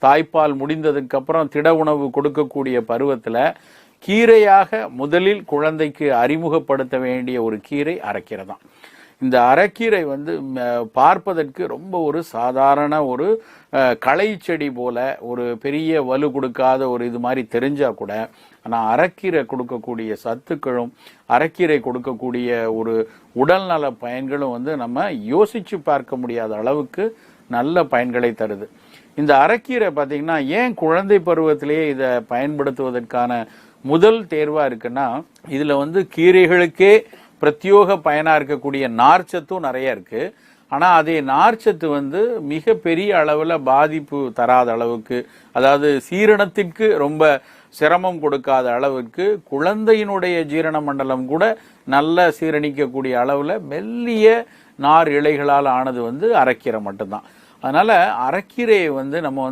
தாய்ப்பால் முடிந்ததுக்கு அப்புறம் திட உணவு கொடுக்கக்கூடிய பருவத்தில் கீரையாக முதலில் குழந்தைக்கு அறிமுகப்படுத்த வேண்டிய ஒரு கீரை அரைக்கீரை தான். இந்த அரைக்கீரை பார்ப்பதற்கு ரொம்ப ஒரு சாதாரண ஒரு களை செடி போல ஒரு பெரிய வலு கொடுக்காத ஒரு இது மாதிரி தெரிஞ்சா கூட, ஆனால் அரைக்கீரை கொடுக்கக்கூடிய சத்துக்களும் அரைக்கீரை கொடுக்கக்கூடிய ஒரு உடல்நல பயன்களும் நம்ம யோசிச்சு பார்க்க முடியாத அளவுக்கு நல்ல பயன்களை தருது. இந்த அரைக்கீரை பார்த்தீங்கன்னா ஏன் குழந்தை பருவத்திலேயே இதை பயன்படுத்துவதற்கான முதல் தேர்வா இருக்குன்னா, இதுல கீரைகளுக்கே பிரத்யோக பயனா இருக்கக்கூடிய நார்ச்சத்தும் நிறைய இருக்கு. ஆனா அதே நார்ச்சத்து மிக பெரிய அளவுல பாதிப்பு தராத அளவுக்கு, அதாவது சீரணத்திற்கு ரொம்ப சிரமம் கொடுக்காத அளவுக்கு, குழந்தையினுடைய ஜீரண மண்டலம் கூட நல்ல சீரணிக்கக்கூடிய அளவுல மெல்லிய நார் இலைகளால் ஆனது அரைக்கீரை மட்டும்தான். அதனால அரைக்கீரையை நம்ம